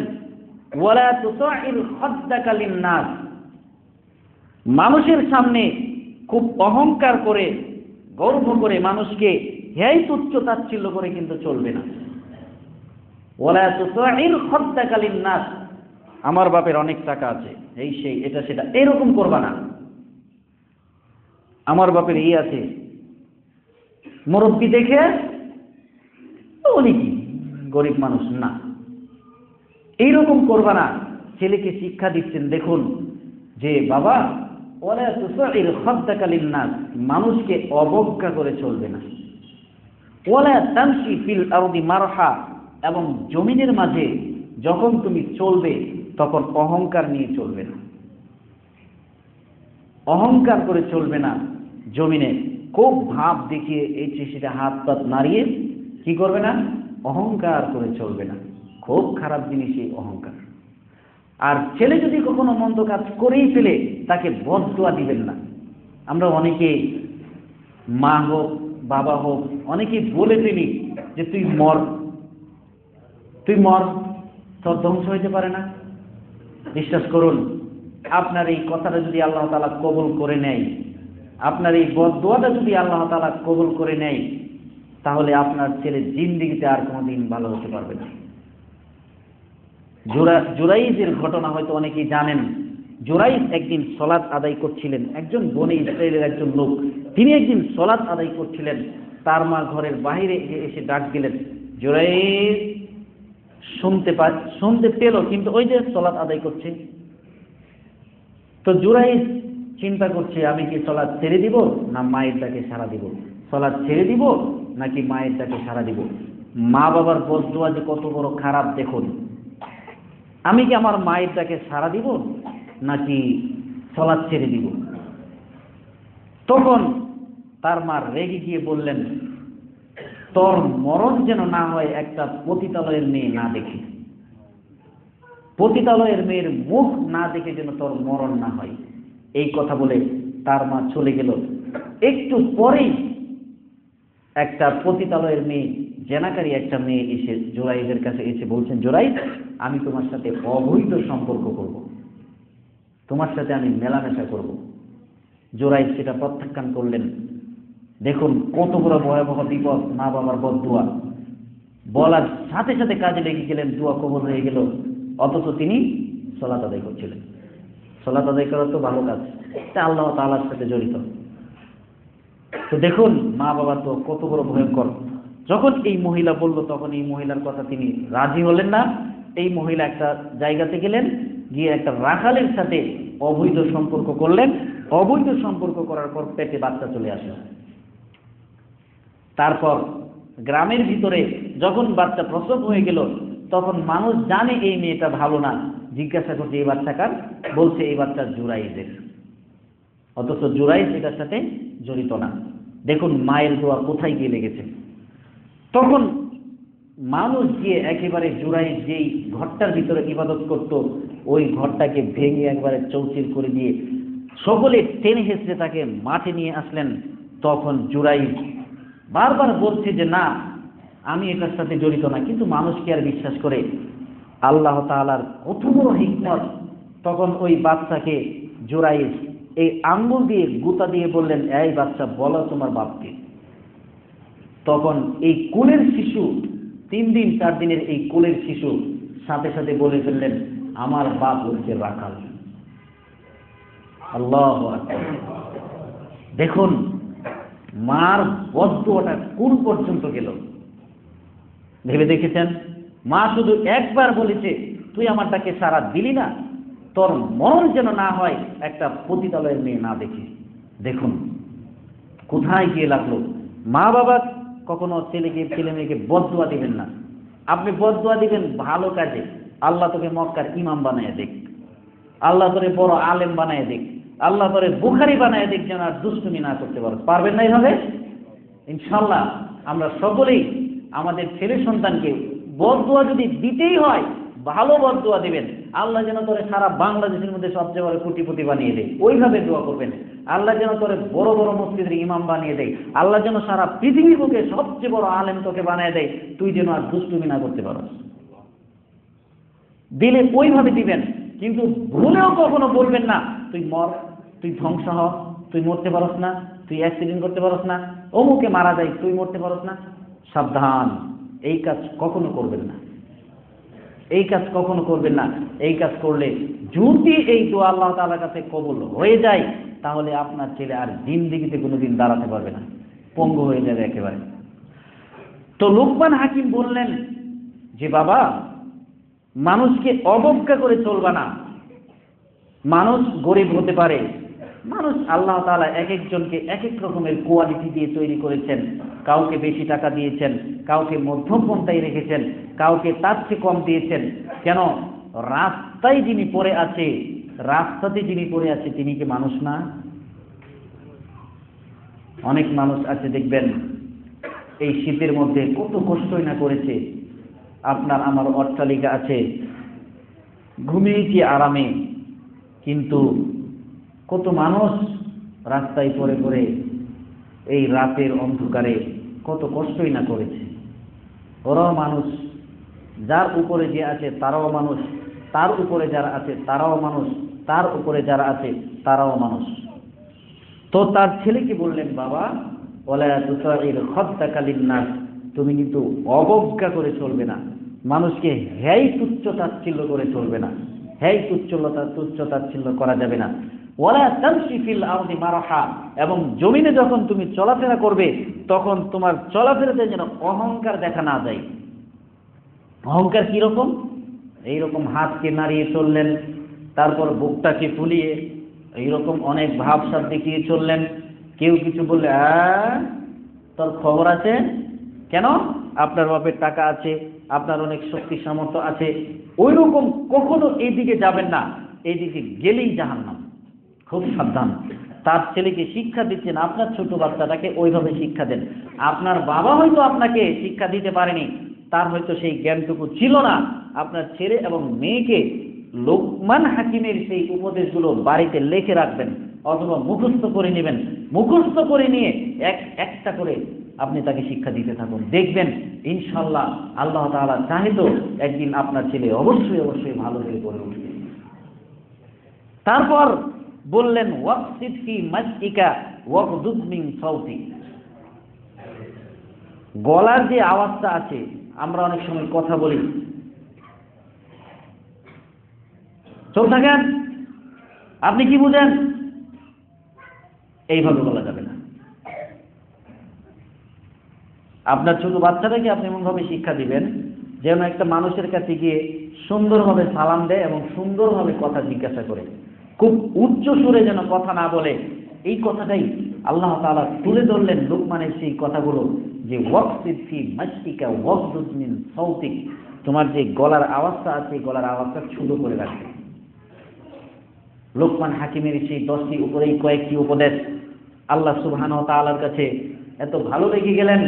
ওয়ালা তুতাইর খাদ্দাকা লিন্নাস, মানুষের সামনে খুব অহংকার করে, গর্ব করে, মানুষকে হেয় তুচ্ছ তাচ্ছিল্য করে কিন্তু চলবে না। ওয়ালা তুতাইর খাদ্দাকা লিন্নাস, আমার বাপের অনেক টাকা আছে, এই সেই এটা সেটা, এরকম করবা না। আমার বাপের এই আছে, মুরব্বি দেখে উনি কি গরিব মানুষ, না, এইরকম করবা না। ছেলেকে শিক্ষা দিচ্ছেন, দেখুন যে বাবা ওয়ালা তুসাইর খাদ্দাকা লিন্নাস, মানুষকে অবজ্ঞা করে চলবে না। ওয়ালা তামশি ফিল আরদি মারহা, এবং জমিনের মাঝে যখন তুমি চলবে তখন অহংকার নিয়ে চলবে না, অহংকার করে চলবে না। জমিনে খুব ভাব দেখিয়ে এই সেটা হাত পাত নাড়িয়ে কি করবে না, অহংকার করে চলবে না। খুব খারাপ জিনিস এই অহংকার। আর ছেলে যদি কখনো মন্দ কাজ করেই ফেলে তাকে বদদোয়া দিবেন না। আমরা অনেকে, মা হোক বাবা হোক, অনেকে বলে ফেলি যে তুই মর, তুই মর, তোর ধ্বংস হইতে পারে না। বিশ্বাস করুন, আপনার এই কথাটা যদি আল্লাহ তাআলা কবুল করে নেয়, আপনার এই বদদোয়াটা যদি আল্লাহ তাআলা কবুল করে নেয়, তাহলে আপনার ছেলে জিন্দেগিতে আর কোনোদিন ভালো হতে পারবে না। জুরাইজের ঘটনা হয়তো অনেকেই জানেন। জুরাইজ একদিন সালাত আদায় করছিলেন, একজন বনী ইসরাইলের একজন লোক, তিনি একদিন সালাত আদায় করছিলেন। তার মা ঘরের বাইরে এসে ডাক দিলেন, জুরাইজ শুনতে পেল, কিন্তু ওই যে সালাত আদায় করছে। তো জুরাইজ চিন্তা করছে, আমি কি সালাত ছেড়ে দিব না মায়ের ডাকে সাড়া দিব, সালাত ছেড়ে দিব নাকি মায়ের ডাকে সাড়া দিব। মা বাবার বদদোয়া যে কত বড় খারাপ দেখুন। আমি কি আমার মায়ের ডাকে সাড়া দিব নাকি সলাৎ ছেড়ে দিব? তখন তার মা রেগে গিয়ে বললেন, তোর মরণ যেন না হয় একটা পতিতালয়ের মেয়ে না দেখে, পতিতালয়ের মেয়ের মুখ না দেখে যেন তোর মরণ না হয়। এই কথা বলে তার মা চলে গেল। একটু পরেই একটা পতিতালয়ের মেয়ে, জেনাকারী একটা মেয়ে এসে জোরাইদের কাছে এসে বলছেন, জোরাইদ, আমি তোমার সাথে অবৈধ সম্পর্ক করব, তোমার সাথে আমি মেলামেশা করব। জোরাইদ সেটা প্রত্যাখ্যান করলেন। দেখুন কত বড় ভয়াবহ বিপদ, মা বাবার বদদুয়া বলার সাথে সাথে কাজে লেগে গেলেন, দোয়া কবুল হয়ে গেল। অথচ তিনি সালাত আদায় করছিলেন। সালাত আদায় করা তো ভালো কাজ, তা আল্লাহ তাআলার সাথে জড়িত। তো দেখুন মা বাবা তো কত বড় ভয়ঙ্কর। যখন এই মহিলা বলল, তখন এই মহিলার কথা তিনি রাজি হলেন না। এই মহিলা একটা জায়গাতে গেলেন, গিয়ে একটা রাখালের সাথে অবৈধ সম্পর্ক করলেন। অবৈধ সম্পর্ক করার পর পেটে বাচ্চা চলে আসে। তারপর গ্রামের ভিতরে যখন বাচ্চা প্রসব হয়ে গেল, তখন মানুষ জানে এই মেয়েটা ভালো না, জিজ্ঞাসা করছে এই বাচ্চা কার, বলছে এই বাচ্চা জুরাইদের। অথচ জুরাইদ এটার সাথে জড়িত না। দেখুন মায়ের দোয়া কোথায় গিয়ে লেগেছে। তখন মানুষ গিয়ে একেবারে জুরাইদ যেই ঘরটার ভিতরে ইবাদত করত, ওই ঘরটাকে ভেঙে একবারে চৌচির করে দিয়ে সকলে টেনে হেঁচড়ে তাকে মাঠে নিয়ে আসলেন। তখন জুরাইদ বারবার বলছে যে না, আমি এটার সাথে জড়িত না, কিন্তু মানুষ কি আর বিশ্বাস করে? আল্লাহ তাআলার কত বড় হিকমত। তখন ওই বাচ্চাকে জুরাইদ এই আঙ্গুল দিয়ে গুতা দিয়ে বললেন, এই বাচ্চা বলো তোমার বাপকে। তখন এই কোলের শিশু, 3 দিন 4 দিনের এই কোলের শিশু সাথে সাথে বলে ফেললেন, আমার বাপ হচ্ছে রাখাল। আল্লাহু আকবার। দেখুন মার বদদুয়াটা কোন পর্যন্ত গেল, ভেবে দেখেছেন? মা শুধু একবার বলেছে, তুই আমারটাকে সারা দিলি না, তোর মরণ যেন না হয় একটা পতিতালয়ের মেয়ে না দেখি। দেখুন কোথায় গিয়ে লাগলো। মা বাবা কখনো ছেলে মেয়েকে বদদুয়া দিবেন না। আপনি বদদুয়া দিবেন ভালো কাজে, আল্লাহ তোকে মক্কার ইমাম বানায় দেখ, আল্লাহ তোরে বড় আলেম বানায় দেখ, আল্লাহ তোরে বুখারী বানায় দেখ, যেন আর দুষ্টুমি না করতে পারো। পারবেন না এইভাবে? ইনশাআল্লাহ আমরা সকলেই আমাদের ছেলে সন্তানকে বদদুয়া যদি দিতেই হয়, ভালো বদদুয়া দিবেন। আল্লাহ যেন তোরে সারা বাংলাদেশের মধ্যে সবচেয়ে বড় কোটিপতি বানিয়ে দেয়, ওইভাবে দোয়া করবেন। আল্লাহ যেন তোরে বড় বড় মসজিদের ইমাম বানিয়ে দেয়, আল্লাহ যেন সারা পৃথিবীর বুকে সবচেয়ে বড় আলেম তোকে বানিয়ে দেয়, তুই যেন আর দুষ্টুমি না করতে পারো। দিলে ওইভাবে দিবেন, কিন্তু ভুলেও কখনো বলবেন না তুই মর, তুই ধ্বংস হ, তুই মরতে পারস না, তুই অ্যাক্সিডেন্ট করতে পারস না, অমুকে মারা যায়, তুই মরতে পারস না। সাবধান, এই কাজ কখনো করবেন না, এই কাজ কখনো করবেন না। এই কাজ করলে যদি এই দোয়া আল্লাহ তাআলার কাছে কবুল হয়ে যায়, তাহলে আপনার ছেলে আর জিন্দেগিতে কোনোদিন দাঁড়াতে পারবে না, পঙ্গু হয়ে যাবে একেবারে। তো লুকমান হাকিম বললেন যে বাবা, মানুষকে অবজ্ঞা করে চলবা না। মানুষ গরিব হতে পারে, মানুষ আল্লাহ তাআলা এক একজনকে এক এক রকমের কোয়ালিটি দিয়ে তৈরি করেছেন। কাউকে বেশি টাকা দিয়েছেন, কাউকে মধ্যম পন্থায় রেখেছেন, কাউকে তার চেয়ে কম দিয়েছেন। কেন? রাস্তায় যিনি পড়ে আছে, রাস্তাতে যিনি পড়ে আছে, তিনি কি মানুষ না? অনেক মানুষ আছে দেখবেন এই শীতের মধ্যে কত কষ্টই না করেছে। আপনার আমার অট্টালিকা আছে, ঘুমিয়েছি আরামে, কিন্তু কত মানুষ রাস্তায় পড়ে পড়ে এই রাতের অন্ধকারে কত কষ্টই না করেছে। ওরাও মানুষ, যার উপরে যে আছে তারাও মানুষ, তার উপরে যারা আছে তারাও মানুষ, তার উপরে যারা আছে তারাও মানুষ। তো তার ছেলেকে বললেন, বাবা ওয়ালা তুসাইর খাদ্দাকা লিন্নাস, তুমি কিন্তু অবজ্ঞা করে চলবে না, মানুষকে হেয় তুচ্ছ তাচ্ছিল্য করে চলবে না, হেয় তুচ্ছ তাচ্ছিল্য করা যাবে না। ওয়ালা তামশি ফিল আরদি মারহা, এবং জমিনে যখন তুমি চলাফেরা করবে তখন তোমার চলাফেরাতে যেন অহংকার দেখা না যায়। অহংকার কিরকম? এইরকম হাতকে নাড়িয়ে চললেন, তারপর বুকটাকে ফুলিয়ে এইরকম অনেক ভাবসাব দেখিয়ে চললেন। কেউ কিছু বললে তোর খবর আছে? কেন? আপনার বাপের টাকা আছে, আপনার অনেক শক্তি সামর্থ্য আছে, ওই রকম কখনো এইদিকে যাবেন না, এইদিকে গেলেই জাহান্নাম। খুব সাবধান। তার ছেলেকে শিক্ষা দিচ্ছেন, আপনার ছোট বাচ্চাটাকে ওইভাবে শিক্ষা দেন। আপনার বাবা হয়তো আপনাকে শিক্ষা দিতে পারেনি, তার হয়তো সেই জ্ঞানটুকু ছিল না। আপনার ছেলে এবং মেয়েকে লোকমান হাকিমের সেই উপদেশগুলো বাড়িতে লিখে রাখবেন অথবা মুখস্থ করে নেবেন। মুখস্থ করে নিয়ে একটা করে আপনি তাকে শিক্ষা দিতে থাকুন, দেখবেন ইনশাআল্লাহ আল্লাহ তাআলা চাহে তো একদিন আপনার ছেলে অবশ্যই অবশ্যই ভালো হয়ে গড়ে উঠবে। তারপর বললেন ওয়াকসিদ ফি মাসইকা ওয়াগদুদ মিন সাউতিক। গলার যে আওয়াজটা আছে, আমরা অনেক সময় কথা বলি, চুপ থাকেন, আপনি কি বুঝেন, এইভাবে বলা যাবে না। আপনার ছোট বাচ্চাটাকে আপনি এমনভাবে শিক্ষা দিবেন যেন একটা মানুষের কাছে গিয়ে সুন্দরভাবে সালাম দেয় এবং সুন্দরভাবে কথা জিজ্ঞাসা করে, খুব উচ্চ সুরে যেন কথা না বলে। এই কথাটাই আল্লাহ তাআলা তুলে ধরলেন লোকমানের সেই কথাগুলো, যে ওয়াকসিদ ফি মাসইকা ওয়াগদুদ মিন সাউতিক, তোমার যে গলার আওয়াজটা আছে গলার আওয়াজটা ছোট করে রাখবে। লোকমান হাকিমের সেই 10টি উপরেই কয়েকটি উপদেশ আল্লাহ সুবহানাহু ওয়া তাআলার কাছে এত ভালো লেগে গেলেন,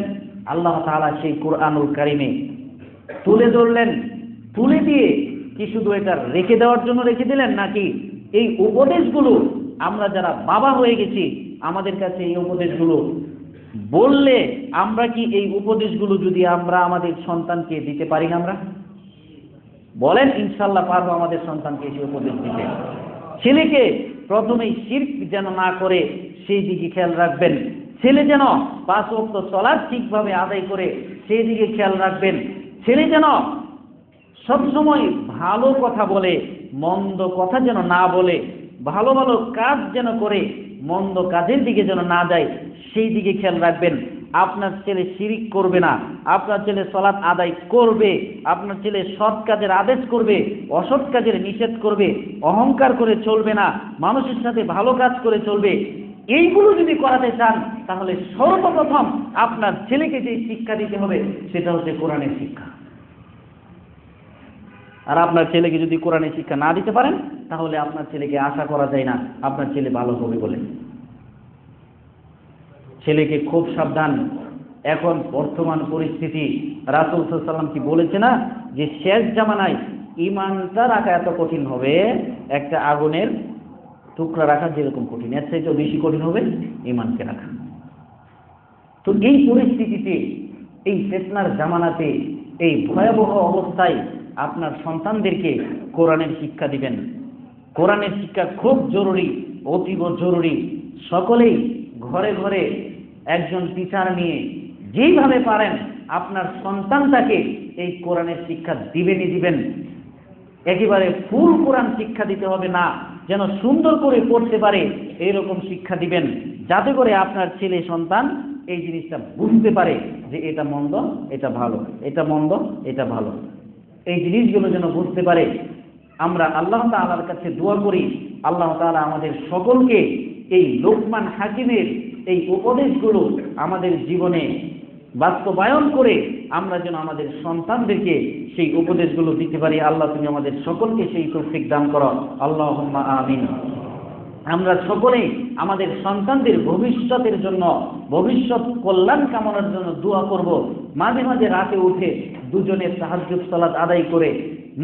আল্লাহ তাআলা সেই কোরআনুল কারিমে তুলে ধরলেন। তুলে দিয়ে কি শুধু এটা রেখে দেওয়ার জন্য রেখে দিলেন, নাকি এই উপদেশগুলো আমরা যারা বাবা হয়ে গেছি আমাদের কাছে এই উপদেশগুলো বললে আমরা কি এই উপদেশগুলো যদি আমরা আমাদের সন্তানকে দিতে পারি না? আমরা বলেন ইনশাআল্লাহ পারবো আমাদের সন্তানকে এই উপদেশ দিতে। ছেলেকে প্রথমেই শিরক যেন না করে সেই দিকে খেয়াল রাখবেন। ছেলে যেন 5 ওয়াক্ত সালাত ঠিকভাবে আদায় করে সেই দিকে খেয়াল রাখবেন। ছেলে যেন সবসময় ভালো কথা বলে, মন্দ কথা যেন না বলে, ভালো ভালো কাজ যেন করে, মন্দ কাজের দিকে যেন না যায়, সেই দিকে খেয়াল রাখবেন। আপনার ছেলে শিরিক করবে না, আপনার ছেলে সালাত আদায় করবে, আপনার ছেলে সৎ কাজের আদেশ করবে, অসৎ কাজের নিষেধ করবে, অহংকার করে চলবে না, মানুষের সাথে ভালো কাজ করে চলবে। এইগুলো যদি করাতে চান তাহলে সর্বপ্রথম আপনার ছেলেকে যে শিক্ষা দিতে হবে সেটা হচ্ছে কোরআনের শিক্ষা। আর আপনার ছেলেকে যদি কোরআনের শিক্ষা না দিতে পারেন তাহলে আপনার ছেলেকে আশা করা যায় না আপনার ছেলে ভালো হবে বলে। ছেলেকে খুব সাবধান। এখন বর্তমান পরিস্থিতি, রাসূল সাল্লাল্লাহু আলাইহি ওয়াসাল্লাম কি বলেছে না যে শেষ জামানায় ঈমানটা রাখা এত কঠিন হবে, একটা আগুনের টুকরা রাখা যেরকম কঠিন, এর চাইতে বেশি কঠিন হবে ঈমানকে রাখা। তো এই পরিস্থিতিতে, এই ফিতনার জামানাতে, এই ভয়াবহ অবস্থায় আপনার সন্তানদেরকে কোরআনের শিক্ষা দিবেন। কোরআনের শিক্ষা খুব জরুরি, অতীব জরুরি। সকলেই ঘরে ঘরে একজন টিচার নিয়ে যেইভাবে পারেন আপনার সন্তানটাকে এই কোরআনের শিক্ষা দিবেনই দিবেন। একেবারে ফুল কোরআন শিক্ষা দিতে হবে না, যেন সুন্দর করে পড়তে পারে এইরকম শিক্ষা দিবেন, যাতে করে আপনার ছেলে সন্তান এই জিনিসটা বুঝতে পারে যে এটা মন্দ, এটা ভালো, এটা মন্দ, এটা ভালো, এই জিনিসগুলো যেন বুঝতে পারে। আমরা আল্লাহ তাআলার কাছে দোয়া করি, আল্লাহ তাআলা আমাদের সকলকে এই লোকমান হাকিমের এই উপদেশগুলো আমাদের জীবনে বাস্তবায়ন করে আমরা যেন আমাদের সন্তানদেরকে সেই উপদেশগুলো দিতে পারি। আল্লাহ তুমি আমাদের সকলকে সেই তৌফিক দান করো, আল্লাহুম্মা আমিন। আমরা সকলেই আমাদের সন্তানদের ভবিষ্যতের জন্য, ভবিষ্যৎ কল্যাণ কামনার জন্য দোয়া করব। মাঝে মাঝে রাতে উঠে দুজনে তাহাজ্জুদ সালাত আদায় করে,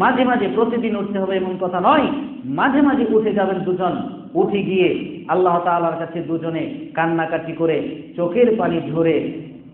মাঝে মাঝে প্রতিদিন উঠতে হবে এমন কথা নয়, মাঝে মাঝে উঠে যাবেন দুজন, উঠে গিয়ে আল্লাহ তাআলার কাছে দুজনে কান্নাকাটি করে চোখের পানি ঝরে,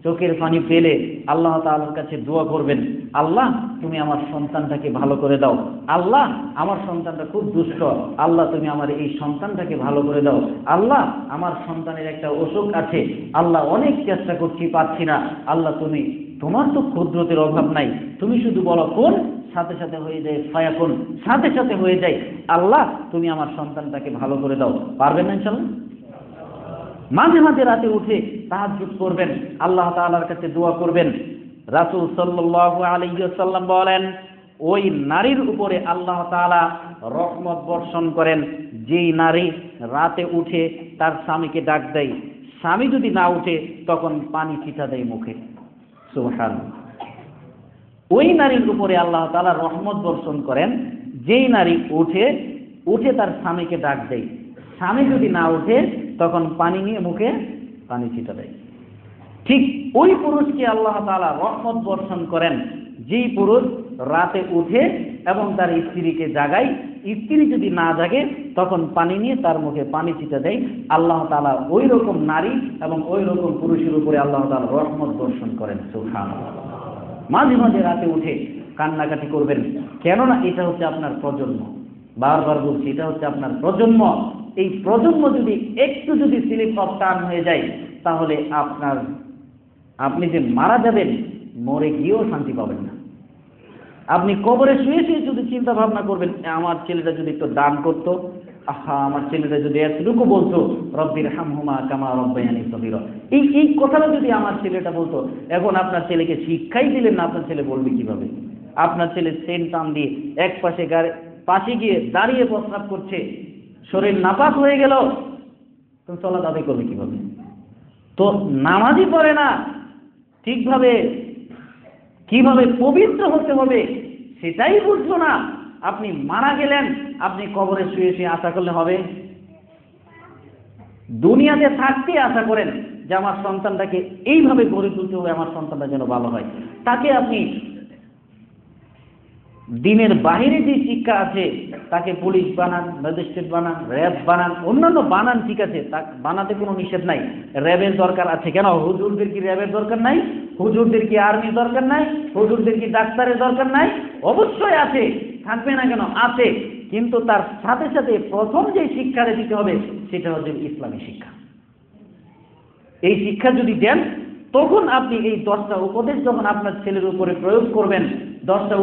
চোখের পানি ফেলে আল্লাহ তাআলার কাছে দোয়া করবেন, আল্লাহ তুমি আমার সন্তানটাকে ভালো করে দাও, আল্লাহ আমার সন্তানটা খুব দুষ্ট, আল্লাহ তুমি আমার এই সন্তানটাকে ভালো করে দাও, আল্লাহ আমার সন্তানের একটা অসুখ আছে, আল্লাহ অনেক চেষ্টা করছি পাচ্ছি না, আল্লাহ তুমি, তোমার তো কুদরতের অভাব নাই, তুমি শুধু বলো কোন, সাথে সাথে হয়ে যায়, ফায়াকুন, সাথে সাথে হয়ে যায়, আল্লাহ তুমি আমার সন্তানটাকে ভালো করে দাও। পারবেন না ইনশাআল্লাহ? মাঝে মাঝে রাতে উঠে তাহাজ্জুদ করবেন, আল্লাহ তাআলার কাছে দোয়া করবেন। রাসূল সাল্লাল্লাহু আলাইহি ওয়াসাল্লাম বলেন, ওই নারীর উপরে আল্লাহ তাআলা রহমত বর্ষণ করেন যেই নারী রাতে উঠে তার স্বামীকে ডাক দেয়, স্বামী যদি না উঠে তখন পানি ছিটা দেয় মুখে। সুবহানাল্লাহ। ওই নারীর উপরে আল্লাহ তাআলা রহমত বর্ষণ করেন যেই নারী উঠে তার স্বামীকে ডাক দেয়, স্বামী যদি না উঠে তখন পানি নিয়ে মুখে পানি ছিটা দেয়। ঠিক ওই পুরুষকে আল্লাহ তাআলা রহমত বর্ষণ করেন যেই পুরুষ রাতে উঠে এবং তার স্ত্রীকে জাগায়, স্ত্রী যদি না জাগে তখন পানি নিয়ে তার মুখে পানি ছিটা দেয়। আল্লাহ তাআলা ওই রকম নারী এবং ওই রকম পুরুষের উপরে আল্লাহ তাআলা রহমত বর্ষণ করেন। সুবহানাল্লাহ। মাঝে মাঝে রাতে উঠে কান্নাকাটি করবেন, কেননা এটা হচ্ছে আপনার প্রজন্ম। বারবার বলছি, এটা হচ্ছে আপনার প্রজন্ম। এই প্রজন্ম যদি একটু যদি স্লিপ অফ টার্ন হয়ে যায় তাহলে আপনি যে মারা যাবেন, মরে গিয়েও শান্তি পাবেন না। আপনি কবরে শুয়ে শুয়ে যদি চিন্তা ভাবনা করবেন, আমার ছেলেটা যদি একটু দান করতো, আহা আমার ছেলেটা যদি এতটুকু বলতো রব্বির হামহুমা কামা রব্বায়ানি সগীরা, এই কথাটা যদি আমার ছেলেটা বলতো। এখন আপনার ছেলেকে শিক্ষাই দিলেন না, আপনার ছেলে বলবে কিভাবে? আপনার ছেলে সেন টান দিয়ে এক পাশে গিয়ে দাঁড়িয়ে প্রস্রাব করছে, শরীর নাপাক হয়ে গেল, তুমি সালাত আদায় করবে কিভাবে? তো নামাজই পড়ে না ঠিকভাবে, কিভাবে পবিত্র হতে হবে সেটাই বুঝলো না। আপনি মারা গেলেন, আপনি কবরে শুয়ে শুয়ে আশা করলে হবে? দুনিয়াতে থাকতে আশা করেন যে আমার সন্তানটাকে এইভাবে গড়ে তুলতে হবে, আমার সন্তানটা যেন ভালো হয়। তাকে আপনি দিনের বাহিরে যে শিক্ষা আছে, তাকে পুলিশ বানান, ম্যাজিস্ট্রেট বানান, র্যাব বানান, অন্যান্য বানান, ঠিক আছে, তা বানাতে কোনো নিষেধ নাই। র্যাবের দরকার আছে কেন? হুজুরদের কি র্যাবের দরকার নাই? হুজুরদের কি আর্মির দরকার নাই? হুজুরদের কি ডাক্তারের দরকার নাই? অবশ্যই আছে, থাকবে না কেন? আছে। কিন্তু তার সাথে সাথে প্রথম যে শিক্ষাটা দিতে হবে সেটা হচ্ছে ইসলামী শিক্ষা। এই শিক্ষা যদি দেন তখন আপনি এই 10টা উপদেশ যখন আপনার ছেলের উপরে প্রয়োগ করবেন, 10টা